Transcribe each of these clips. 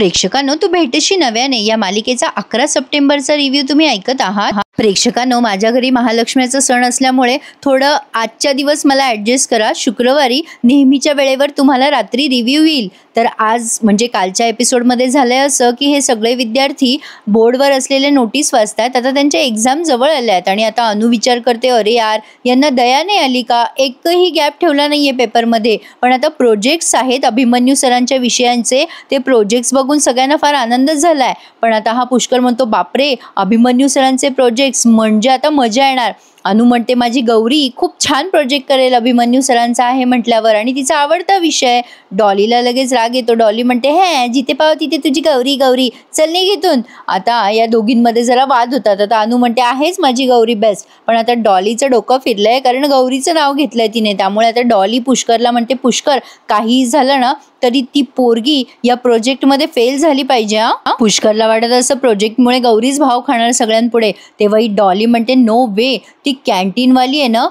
प्रेक्षकांनो, तू भेटशी नव्याने या मालिकेचा 11 सप्टेंबरचा रिव्ह्यू तुम्ही ऐकत आहात। प्रेक्षकांनो, माझ्या घरी महालक्ष्मीचा सण असल्यामुळे थोडं आजच्या दिवस मला ॲडजस्ट करा। शुक्रवारी नेहमीच्या वेळेवर तुम्हाला रात्री रिव्ह्यू येईल। तर आज म्हणजे कालच्या एपिसोडमध्ये झालंय असं की हे सगळे विद्यार्थी बोर्डवर असलेले नोटीस वाचतात। आता त्यांच्या एक्झाम जवळ आल्या आहेत आणि आता अनु विचार करते, अरे यार, यांना दया नाही आली का? एकही गॅप ठेवला नाहीये पेपरमध्ये। पण आता प्रोजेक्ट्स आहेत अभिमन्यू सरांच्या विषयांचे, ते प्रोजेक्ट्स बघून सगळ्यांना फार आनंद झालाय। पण आता हा पुष्कर म्हणतो, बापरे, अभिमन्यू सरांचे प्रोजेक्ट्स म्हणजे आता मजा येणार। अनु म्हणते, माझी गौरी खूप छान प्रोजेक्ट करेल अभिमन्यू सरांचा आहे म्हटल्यावर, आणि तिचा आवडता विषय। डॉलीला लगेच राग येतो। डॉली म्हणते, हे जिथे पाव तिथे तुझी गौरी गौरी, चल निघून। आता या दोघींमध्ये जरा वाद होतात। आता अनु म्हणते, आहेच माझी गौरी बेस्ट, पण आता डॉलीचं डोकं फिरलंय कारण गौरीचं नाव घेतलंय तिने। त्यामुळे आता डॉली पुष्करला म्हणते, पुष्कर, काही झालं ना तरी ती पोरगी या प्रोजेक्टमध्ये फेल झाली पाहिजे हा। पुष्करला वाटत असं प्रोजेक्टमुळे गौरीच भाव खाणार सगळ्यांपुढे। तेव्हा ही डॉली म्हणते, नो वे, ती कॅन्टीनवाली आहे ना,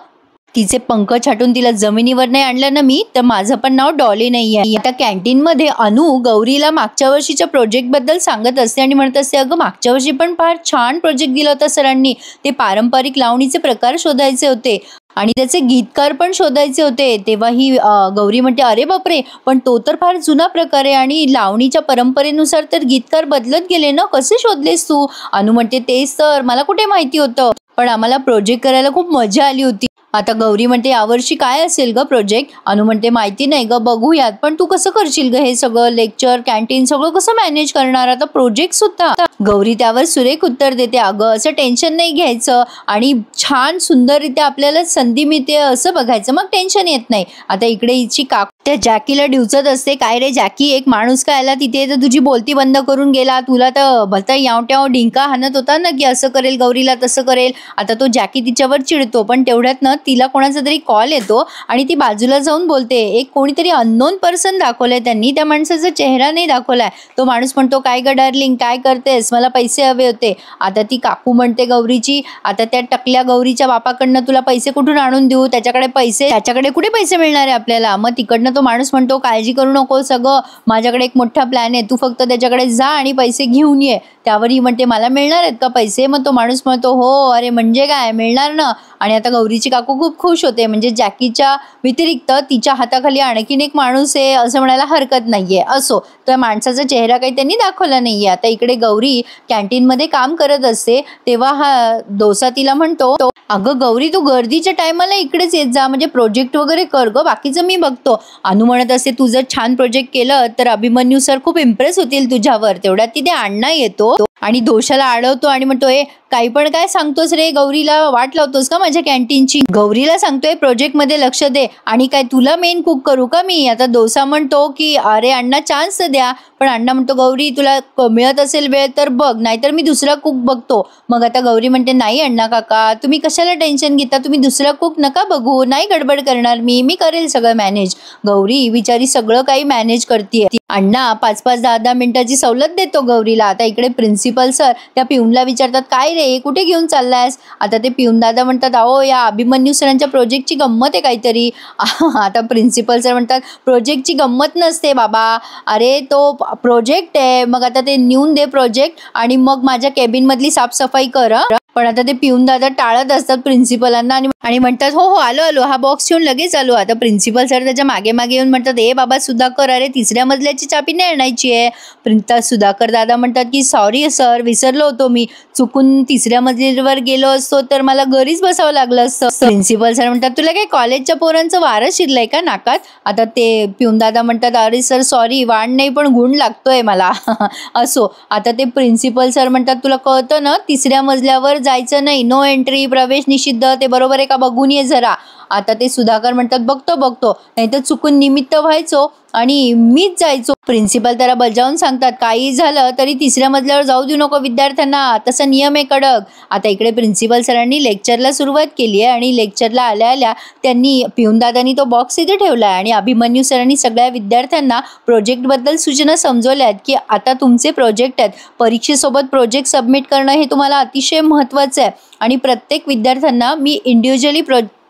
तिचे पंख छाटून तिला जमिनीवर नाही आणलं ना मी, तर माझं पण नाव डॉली नाही आहे। आता कॅन्टीनमध्ये अनु गौरीला मागच्या वर्षीच्या प्रोजेक्ट बद्दल सांगत असते आणि म्हणत असते, अगं मागच्या वर्षी पण फार छान प्रोजेक्ट दिला होता सरांनी। ते पारंपरिक लावणीचे प्रकार शोधायचे होते आणि त्याचे गीतकार पण शोधायचे होते। तेव्हा ही गौरी म्हणते, अरे बापरे, पण तो तर फार जुना प्रकार आहे आणि लावणीच्या परंपरेनुसार तर गीतकार बदलत गेले ना, कसे शोधलेस तू? अनु म्हणते, तेच तर, मला कुठे माहिती होतं, पण आम्हाला प्रोजेक्ट करायला खूप मजा आली होती। आता गौरी म्हणते, यावर्षी काय असेल ग प्रोजेक्ट? अनु म्हणते, माहिती नाही ग, बघूयात, पण तू कसं करशील ग हे सगळं, लेक्चर, कॅन्टीन सगळं कसं मॅनेज करणार? आता प्रोजेक्ट सुद्धा। गौरी त्यावर सुरेख उत्तर देते, अगं असं टेन्शन नाही घ्यायचं आणि छान सुंदररित्या आपल्याला संधी मिळते असं बघायचं, मग टेन्शन येत नाही। आता इकडे हिची काकू त्या जॅकीला डिवचत असते, काय रे जॅकी, एक माणूस काय आला तिथे तर तुझी बोलती बंद करून गेला, तुला तर भलता यावट्याव डिंका हाणत होता ना की असं करेल गौरीला तसं करेल। आता तो जॅकी तिच्यावर चिडतो, पण तेवढ्यात ना तिला कोणाचा तरी कॉल येतो आणि ती बाजूला जाऊन बोलते, एक कोणीतरी अननोन पर्सन दाखवलंय त्यांनी, त्या माणसाचा चेहरा नाही दाखवलाय। तो माणूस म्हणतो, काय ग डार्लिंग, काय करतेस, मला पैसे हवे होते। आता ती काकू म्हणते गौरीची, आता त्या टकल्या गौरीच्या बापाकडनं तुला पैसे कुठून आणून देऊ, त्याच्याकडे कुठे पैसे मिळणार आहे आपल्याला? मग तिकडनं तो माणूस म्हणतो, काळजी करू नको, सगळं माझ्याकडे एक मोठा प्लॅन आहे, तू फक्त त्याच्याकडे जा आणि पैसे घेऊन ये। त्यावर ही म्हणते, मला मिळणार आहेत का पैसे? मग तो माणूस म्हणतो, हो, अरे म्हणजे काय, मिळणार ना। आणि आता गौरीची काकू खूप खुश होते, म्हणजे जॅकीच्या व्यतिरिक्त तिच्या हाताखाली आणखीन एक माणूस आहे असं म्हणायला हरकत नाहीये। असो, त्या माणसाचा चेहरा काही त्यांनी दाखवला नाहीये। आता इकडे गौरी कॅन्टीनमध्ये काम करत असते, तेव्हा हा डोसा तिला म्हणतो, अगं गौरी, तू गर्दीच्या टायमाला इकडेच येत जा, म्हणजे प्रोजेक्ट वगैरे कर ग, बाकीचं मी बघतो। अनु म्हणत असते, तू जर छान प्रोजेक्ट केलं तर अभिमन्यू सर खूप इम्प्रेस होतील तुझ्यावर। तेवढ्यात तिथे अण्णा येतो आणि दोषाला अडवतो आणि म्हणतो, काही पण काय सांगतोस रे, गौरीला वाट लावतोस का माझ्या कॅन्टीनची? गौरीला सांगतोय प्रोजेक्ट मध्ये लक्ष दे, आणि काय तुला मेन कुक करू का मी? आता डोसा म्हणतो की अरे अण्णा, चान्स द्या। पण अण्णा म्हणतो, गौरी तुला मिळत असेल वेळ तर बघ, नाहीतर मी दुसरा कुक बघतो। मग आता गौरी म्हणते, नाही अण्णा काका, तुम्ही कशाला टेन्शन घेता, तुम्ही दुसरा कुक नका बघू, नाही गडबड करणार मी करेल सगळं मॅनेज। गौरी बिचारी सगळं काही मॅनेज करते। अण्णा 5-5, 10-10 मिनिटाची सवलत देतो गौरीला। आता इकडे प्रिन्सिपल सर त्या पिऊनला विचारतात, काय रे, कुठे घेऊन चाललायस? आता ते पिऊन दादा म्हणतात, अहो या अभिमन्यू सरांच्या प्रोजेक्टची गंमत आहे काहीतरी। आता प्रिन्सिपल सर म्हणतात, प्रोजेक्टची गंमत नसते बाबा, अरे तो प्रोजेक्ट आहे, मग आता ते नेऊन दे प्रोजेक्ट आणि मग माझ्या केबिन मधली साफसफाई कर। पण आता ते पिऊन दादा टाळत असतात प्रिन्सिपलांना आणि म्हणतात, हो आलो, हा बॉक्स घेऊन लगेच आलो। आता प्रिन्सिपल सर त्याच्या मागे येऊन म्हणतात, बाबा सुधाकर, अरे 3ऱ्या मजल्याची चाबी नाही आणायची आहे। सुधाकर दादा म्हणतात की सॉरी सर, विसरलो होतो मी, चुकून 3ऱ्या मजलीवर गेलो असतो तर मला घरीच बसावं लागलं असतं। प्रिन्सिपल सर म्हणतात, तुला काय कॉलेजच्या पोरांचं वारं शिरलंय का नाकात? आता ते पिऊन दादा म्हणतात, अरे सर सॉरी, वाण नाही पण गुण लागतोय मला। असो, आता ते प्रिन्सिपल सर म्हणतात, तुला कळतं ना 3ऱ्या मजल्यावर जायचं नाही, नो एंट्री, प्रवेश निषिद्ध, ते बरोबर आहे का बघून ये जरा। आता ते सुधाकर म्हणतात, बघतो, नाही तर चुकून निमित्त व्हायचो आणि मीच जायचो। प्रिन्सिपल त्याला बजावून सांगतात, काही झालं तरी 3ऱ्या मजल्यावर जाऊ देऊ नको विद्यार्थ्यांना, तसा नियम आहे कडक। आता इकडे प्रिन्सिपल सरांनी लेक्चरला सुरुवात केली आहे आणि लेक्चरला आल्या त्यांनी पिऊनदादांनी तो बॉक्स इथे ठेवला आहे आणि अभिमन्यू सरांनी सगळ्या विद्यार्थ्यांना प्रोजेक्टबद्दल सूचना समजवल्यात की आता तुमचे प्रोजेक्ट आहेत, परीक्षेसोबत प्रोजेक्ट सबमिट करणं हे तुम्हाला अतिशय महत्त्वाचं आहे आणि प्रत्येक विद्यार्थ्यांना मी इंडिव्हिज्युअली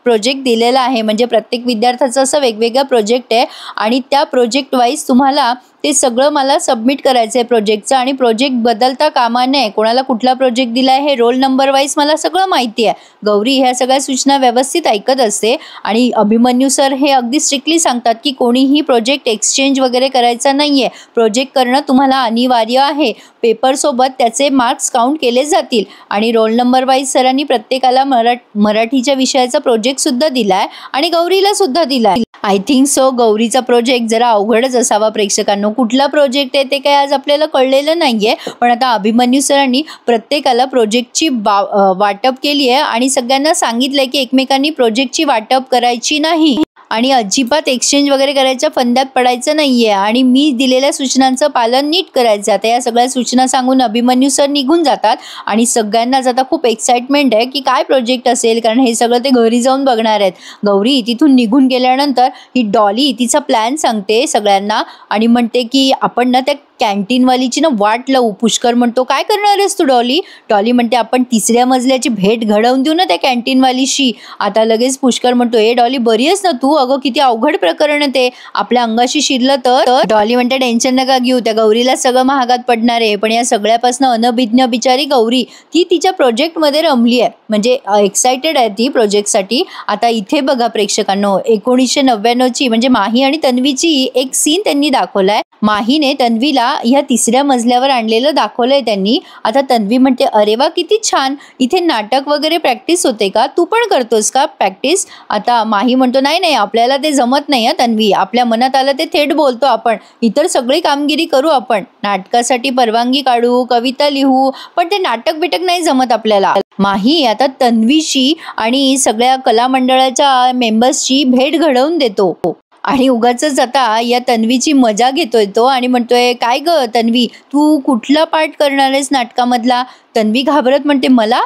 प्रोजेक्ट दिलेला आहे, म्हणजे प्रत्येक विद्यार्थ्याचं असं वेगवेगळा प्रोजेक्ट आहे आणि त्या प्रोजेक्ट वाईज तुम्हाला ते सगळं मला सबमिट करायचं आहे प्रोजेक्टचं, आणि प्रोजेक्ट बदलता कामा नये. कोणाला कुठला प्रोजेक्ट दिला आहे हे रोल नंबर वाईज मला सगळं माहिती आहे. गौरी ह्या सगळ्या सूचना व्यवस्थित ऐकत असते आणि अभिमन्यू सर हे अगदी स्ट्रिक्टली सांगतात की कोणीही प्रोजेक्ट एक्सचेंज वगैरे करायचा नाही आहे. प्रोजेक्ट करणं तुम्हाला अनिवार्य आहे. पेपरसोबत त्याचे मार्क्स काउंट केले जातील. आणि रोल नंबर वाईज सरांनी प्रत्येकाला मराठीच्या विषयाचा प्रोजेक्टसुद्धा दिला आहे आणि गौरीला सुद्धा दिला आहे. आय थिंक सो गौरीचा प्रोजेक्ट जरा अवघडच असावा प्रेक्षकांनो. कुठला प्रोजेक्ट आहे ते काय आज आपल्याला कळलेलं नाहीये, पण आता अभिमन्यू सरांनी प्रत्येकाला प्रोजेक्टची वाटप केली आहे आणि सगळ्यांना सांगितलंय की एकमेकांनी प्रोजेक्टची वाटप करायची नाही आणि अजिबात एक्सचेंज वगैरे करायच्या फंद्यात पडायचं नाहीये आणि मी दिलेल्या सूचनांचं पालन नीट करायचं. आता या सगळ्या सूचना सांगून अभिमन्यू सर निघून जातात आणि सगळ्यांनाच आता खूप एक्साइटमेंट आहे की काय प्रोजेक्ट असेल, कारण हे सगळं ते घरी जाऊन बघणार आहेत. गौरी तिथून निघून गेल्यानंतर ही डॉली तिचा प्लॅन सांगते सगळ्यांना आणि म्हणते की आपण ना त्या कॅन्टीनवालीची ना वाट लावू. पुष्कर म्हणतो काय करणार आहेस तू डॉली? डॉली म्हणते आपण 3ऱ्या मजल्याची भेट घडवून देऊ ना त्या कॅन्टीनवालीशी. आता लगेच पुष्कर म्हणतो ए डॉली बरी आहेस ना तू? अगं किती अवघड प्रकरण ते आपल्या अंगाशी शिरलं तर. डॉली म्हणते टेन्शन नका घेऊ, त्या गौरीला सगळं महागात पडणार आहे. पण या सगळ्यापासून अनभिज्ञ बिचारी गौरी ती तिच्या प्रोजेक्टमध्ये रमली आहे, म्हणजे एक्साइटेड आहे ती प्रोजेक्टसाठी. आता इथे बघा प्रेक्षकांनो 1999ची म्हणजे माही आणि तन्वीची एक सीन त्यांनी दाखवलाय. माहीने तन्वीला या 3ऱ्या मजल्यावर आणलेलं दाखवलंय त्यांनी. आता तन्वी म्हणते अरे वा किती छान, इथे नाटक वगैरे प्रॅक्टिस होते का? तू पण करतोस का प्रॅक्टिस? आता माही म्हणतो नाही नाही आपल्याला ते जमत नाही हा तन्वी, आपल्या मनात आलं ते थेट बोलतो आपण, इतर सगळी कामगिरी करू आपण, नाटकासाठी परवानगी काढू, कविता लिहू, पण ते नाटक बिटक नाही जमत आपल्याला. माही आता तन्वीशी आणि सगळ्या कला मंडळाच्या मेंबर्सची भेट घडवून देतो आणि उगाचच आता या तन्वीची मजा घेतोय तो आणि म्हणतोय काय ग तन्वी तू कुठला पार्ट करणार आहेस नाटकामधला? तन्वी घाबरत म्हणते मला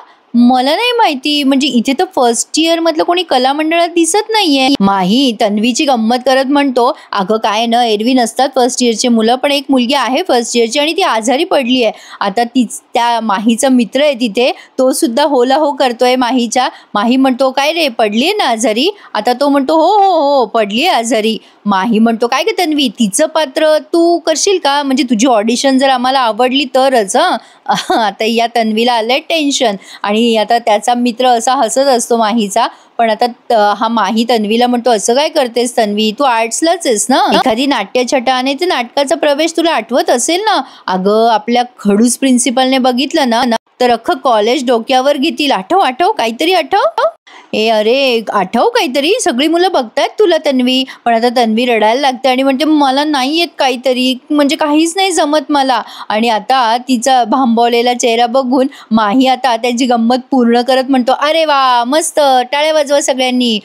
नाही माहिती, म्हणजे इथे तर फर्स्ट इयर मधलं कोणी कला मंडळात दिसत नाहीये. माही तन्वीची गंमत करत म्हणतो अगं काय न एरवी नसतात फर्स्ट इयरचे मुलं, पण एक मुलगी आहे फर्स्ट इयरची आणि ती आजारी पडली आहे. आता त्या माहीचा मित्र आहे तिथे, तो सुद्धा होला हो करतोय माहीच्या. माही म्हणतो काय रे पडली आहे ना आजारी? आता तो म्हणतो हो हो हो पडली आहे आजारी. माही म्हणतो काय ग तन्वी तिचं पात्र तू करशील का? म्हणजे तुझी ऑडिशन जर आम्हाला आवडली तरच. आता या तन्वीला आलंय टेन्शन आणि आता त्याचा मित्र असा हसत असतो माहीचा. पण आता हा माही तन्वीला म्हणतो असं काय करतेस तन्वी, तू आर्ट्सलाच आहेस ना, एखादी नाट्यछटा आणि ते नाटकाचा प्रवेश तुला आठवत असेल ना? अगं आपल्या खडूस प्रिन्सिपलने बघितलं ना तर अख्खं कॉलेज डोक्यावर घेतील. आठव काहीतरी आठव. अरे आठव काहीतरी, सगळी मुलं बघतायत तुला तन्वी. पण आता तन्वी रडायला लागते आणि म्हणते मला नाही येत काहीतरी, म्हणजे काहीच नाही जमत मला. आणि आता तिचा भांबवलेला चेहरा बघून माही आता त्याची गंमत पूर्ण करत म्हणतो अरे वा मस्त, टाळ्या वाजवा सगळ्यांनी.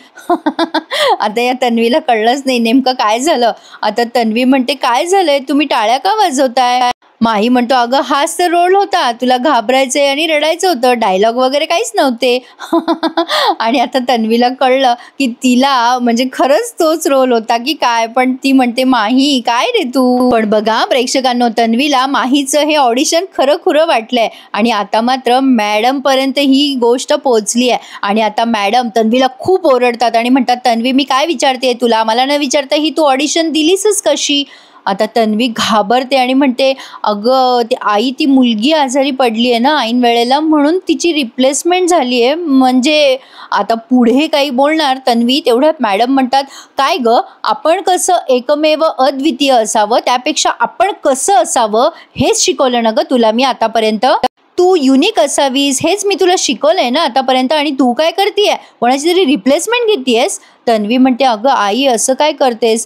आता या तन्वीला कळलंच नाही नेमकं काय झालं. आता तन्वी म्हणते काय झालंय, तुम्ही टाळ्या का वाजवताय? माही म्हणतो अगं हाच तर रोल होता, तुला घाबरायचंय आणि रडायचं होतं, डायलॉग वगैरे काहीच नव्हते. आणि आता तन्वीला कळलं की तिला म्हणजे खरंच तोच रोल होता की काय. पण ती म्हणते माही काय रे तू? पण बघा प्रेक्षकांनो तन्वीला माहीचं हे ऑडिशन खरं खुरं वाटलंय आणि आता मात्र मॅडम पर्यंत ही गोष्ट पोहोचली आहे. आणि आता मॅडम तन्वीला खूप ओरडतात आणि म्हणतात तन्वी मी काय विचारते तुला, मला न विचारता ही तू ऑडिशन दिलीसच कशी? आता तन्वी घाबरते आणि म्हणते अगं ती मुलगी आजारी पडली आहे ना ऐन वेळेला, म्हणून तिची रिप्लेसमेंट झाली आहे. म्हणजे आता पुढे काही बोलणार तन्वी तेवढ्यात मॅडम म्हणतात काय ग आपण कसं एकमेव अद्वितीय असावं त्यापेक्षा आपण कसं असावं हेच शिकवलं ना ग तुला मी आतापर्यंत. तू युनिक असावीस हेच मी तुला शिकवलंय ना आतापर्यंत आणि तू काय करतेय, कोणाची तरी रिप्लेसमेंट घेतेयस? तन्वी म्हणते अगं आई असं काय करतेस,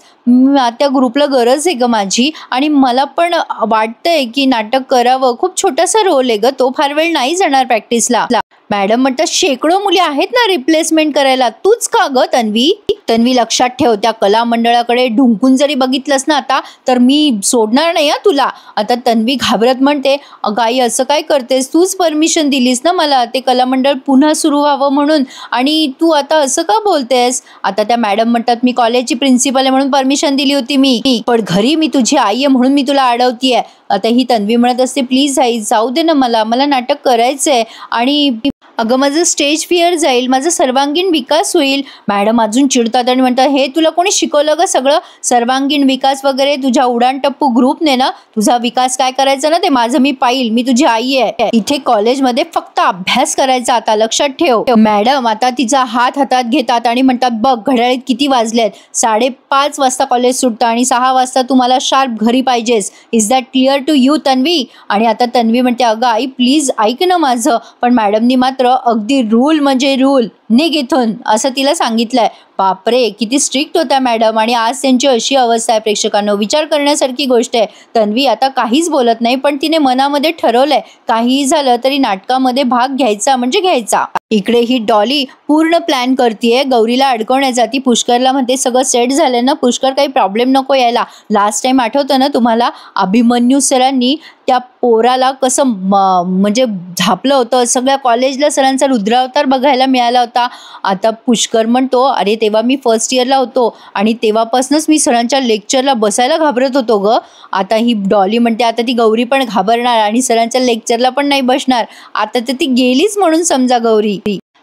त्या ग्रुपला गरज आहे ग माझी आणि मला पण वाटतंय की नाटक करावं, खूप छोटासा रोल आहे ग तो, फार वेळ नाही जाणार प्रॅक्टिसला. मॅडम म्हणतात शेकडो मुली आहेत ना रिप्लेसमेंट करायला, तूच का ग तन्वी? तन्वी लक्षात ठेव त्या कला मंडळाकडे ढुंकून जरी बघितलंस ना आता तर मी सोडणार नाही तुला. आता तन्वी घाबरत म्हणते अगं आई असं काय करतेस, तूच परमिशन दिलीस ना मला ते कला मंडळ पुन्हा सुरू व्हावं म्हणून, आणि तू आता असं का बोलतेस? आता त्या मॅडम म्हणतात मी कॉलेजची प्रिन्सिपल आहे म्हणून परमिशन दिली होती मी, पण घरी मी तुझी आई आहे म्हणून मी तुला अडवतीये. आता ही तन्वी म्हणत असते प्लीज आई जाऊ दे ना, मला नाटक करायचंय. आणि अगं माझं स्टेज फिअर जाईल, माझा सर्वांगीण विकास होईल. मॅडम अजून चिडतात आणि म्हणतात, हे तुला कोणी शिकवलं ग सगळं सर्वांगीण विकास वगैरे? तुझ्या उडाणटप्पू ग्रुपने ना तुझा विकास काय करायचा ना ते माझं मी पाहिल, मी तुझी आई आहे. इथे कॉलेजमध्ये फक्त अभ्यास करायचा, आता लक्षात ठेव. मॅडम आता तिचा हात हातात घेतात आणि म्हणतात, बघ घड्याळीत किती वाजलेत, 5:30 वाजता कॉलेज सुटतं आणि 6 वाजता तुम्हाला शार्प घरी पाहिजेस. Is that clear to you Tanvi? आणि आता तन्वी म्हणते, अगं आई प्लीज ऐक ना माझं. पण मॅडमनी मात्र अगदी रूल म्हणजे रूल, निघ इथून असं तिला सांगितलंय. बापरे किती स्ट्रिक्ट होत्या मॅडम, आणि आज त्यांची अशी अवस्था आहे. प्रेक्षकांनो विचार करण्यासारखी गोष्ट आहे. तन्वी आता काहीच बोलत नाही, पण तिने मनामध्ये ठरवलंय काहीही झालं तरी नाटकामध्ये भाग घ्यायचा म्हणजे घ्यायचा. इकडे ही डॉली पूर्ण प्लॅन करतीये गौरीला अडकवण्याचा. ती पुष्करला म्हणते, सगळं सेट झालं ना पुष्कर, काही प्रॉब्लेम नको यायला. लास्ट टाइम आठवतं ना तुम्हाला, अभिमन्यू सरांनी त्या पोराला कसं म्हणजे झापलं होतं, सगळ्या कॉलेजला सरांचा रुद्रावतार बघायला मिळाला होता. आता पुष्कर म्हणतो, अरे तेव्हा मी फर्स्ट इयरला होतो आणि तेव्हापासूनच मी सरांच्या लेक्चरला बसायला घाबरत होतो ग. आता ही डॉली म्हणते, आता ती गौरी पण घाबरणार आणि सरांच्या लेक्चरला पण नाही बसणार. आता तर ती गेलीच म्हणून समजा गौरी.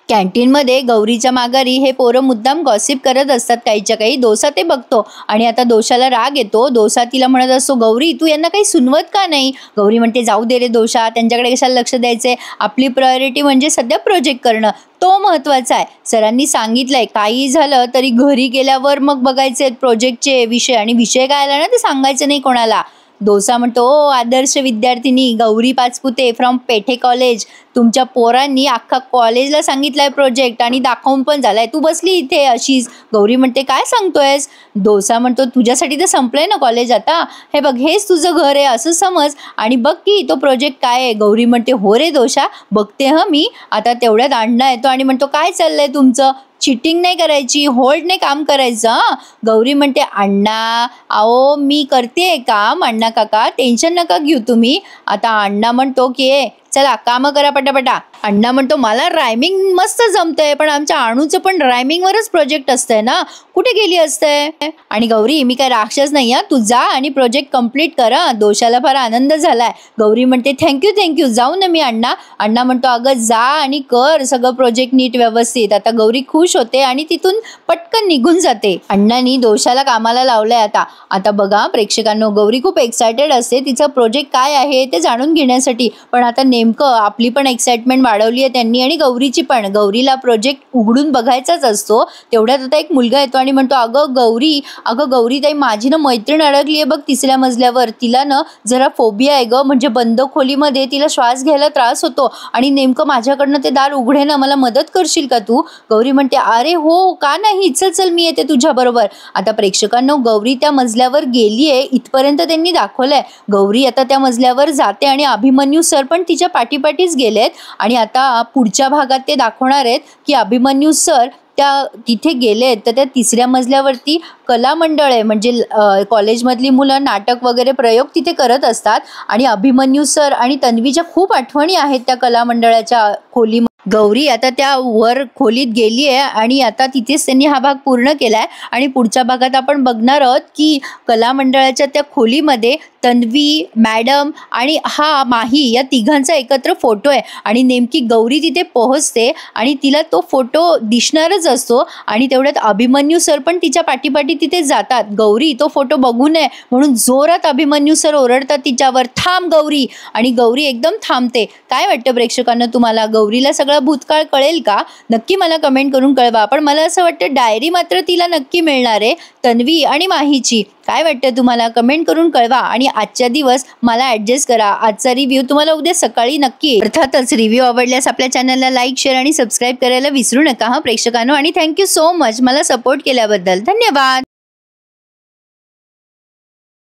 कॅन्टीनमध्ये गौरीच्या माघारी हे पोरं मुद्दाम गॉसिप करत असतात काहीच्या काही. दोसा ते बघतो आणि आता दोशाला राग येतो. दोसा तिला म्हणत असतो, गौरी तू यांना काही सुनवत का नाही? गौरी म्हणते, जाऊ दे रे दोशा, त्यांच्याकडे कशाला लक्ष द्यायचे, आपली प्रायोरिटी म्हणजे सध्या प्रोजेक्ट करणं, तो महत्त्वाचा आहे. सरांनी सांगितलंय काही झालं तरी घरी गेल्यावर मग बघायचे प्रोजेक्टचे विषय, आणि विषय काय आला ना ते सांगायचं नाही कोणाला. दोसा म्हणतो, ओ आदर्श विद्यार्थिनी Gauri Pachpute from Pethe college, तुमच्या पोरांनी अख्खा कॉलेजला सांगितलंय प्रोजेक्ट आणि दाखवून पण झालाय, तू बसली इथे अशीच. गौरी म्हणते, काय सांगतोयस? दोसा म्हणतो, तुझ्यासाठी तर संपलंय ना कॉलेज आता, हे बघ हेच तुझं घर आहे असं समज आणि बघ की तो प्रोजेक्ट काय आहे. गौरी म्हणते, हो रे दोषा बघते हं मी. आता तेवढ्यात अण्णा येतो आणि म्हणतो, काय चाललंय तुमचं? चिटिंग नाही करायची, होल्ड नाही काम करायचं. गौरी म्हणते, अण्णा आओ मी करते काम, अण्णा काका टेन्शन नका घेऊ तुम्ही. आता अण्णा म्हणतो की चला कामं करा पटापटा. अण्णा म्हणतो, मला रायमिंग मस्त जमतंय, पण आमच्या अणूचं पण रायमिंगवरच प्रोजेक्ट असतंय ना, कुठे गेली असते? आणि गौरी, मी काय राक्षस नाही तू जा आणि प्रोजेक्ट कम्प्लीट कर. दोषाला फार आनंद झालाय. गौरी म्हणते, थँक्यू जाऊ ना मी अण्णा. अण्णा म्हणतो, अगं जा आणि कर सगळं प्रोजेक्ट नीट व्यवस्थित. आता गौरी खुश होते आणि तिथून पटकन निघून जाते. अण्णांनी दोषाला कामाला लावलंय. आता बघा प्रेक्षकांनो, गौरी खूप एक्सायटेड असते तिचं प्रोजेक्ट काय आहे ते जाणून घेण्यासाठी. पण आता नेमकं आपली पण एक्साइटमेंट वाढवली आहे त्यांनी आणि गौरीची पण. गौरीला प्रोजेक्ट उघडून बघायचाच असतो. तेवढ्यात आता एक मुलगा येतो आणि म्हणतो, अगं गौरी ताई, माझी ना मैत्रीण अडकली आहे बघ 3ऱ्या मजल्यावर. तिला ना जरा फोबिया आहे ग, म्हणजे बंद खोलीमध्ये तिला श्वास घ्यायला त्रास होतो आणि नेमकं माझ्याकडनं ते दार उघडे ना, मला मदत करशील का तू? गौरी म्हणते, अरे हो का नाही, चल मी येते तुझ्या बरोबर. आता प्रेक्षकांनो, गौरी त्या मजल्यावर गेलीये इथपर्यंत त्यांनी दाखवलंय. गौरी आता त्या मजल्यावर जाते आणि अभिमन्यू सर पण तिच्या पाठीपाठीच गेलेत. आणि आता पुढच्या भागात ते दाखवणार आहेत की अभिमन्यू सर त्या तिथे गेलेत तर त्या 3ऱ्या मजल्यावरती कला मंडळ आहे, म्हणजे कॉलेजमधली मुलं नाटक वगैरे प्रयोग तिथे करत असतात. आणि अभिमन्यू सर आणि तन्वीच्या खूप आठवणी आहेत त्या कला मंडळाच्या खोली. गौरी आता त्या वर खोलीत गेली आहे आणि आता तिथेच त्यांनी हा भाग पूर्ण केलाय. आणि पुढच्या भागात आपण बघणार आहोत की कला मंडळाच्या त्या खोलीमध्ये तन्वी, मॅडम आणि हा माही या तिघांचा एकत्र फोटो आहे. आणि नेमकी गौरी तिथे पोहोचते आणि तिला तो फोटो दिसणारच असतो. आणि तेवढ्यात अभिमन्यू सर पण तिच्या पाठीपाठी तिथे जातात. गौरी तो फोटो बघू नये म्हणून जोरात अभिमन्यू सर ओरडतात तिच्यावर, थांब गौरी. आणि गौरी एकदम थांबते. काय वाटतं प्रेक्षकांना तुम्हाला, गौरीला सगळा भूतकाळ कळेल का? नक्की मला कमेंट करून कळवा. पण मला असं वाटतं डायरी मात्र तिला नक्की मिळणार आहे, तन्वी आणि माहीची. काय वाटतं तुम्हाला, कमेंट करून कळवा. आणि आजच्या दिवस मला ॲडजस्ट करा. आजचा रिव्ह्यू तुम्हाला उद्या सकाळी नक्की. अर्थातच रिव्ह्यू आवडल्यास आपल्या चॅनलला लाईक, शेअर आणि सबस्क्राईब करायला विसरू नका प्रेक्षकांनो. आणि थँक्यू सो मच मला सपोर्ट केल्याबद्दल. धन्यवाद.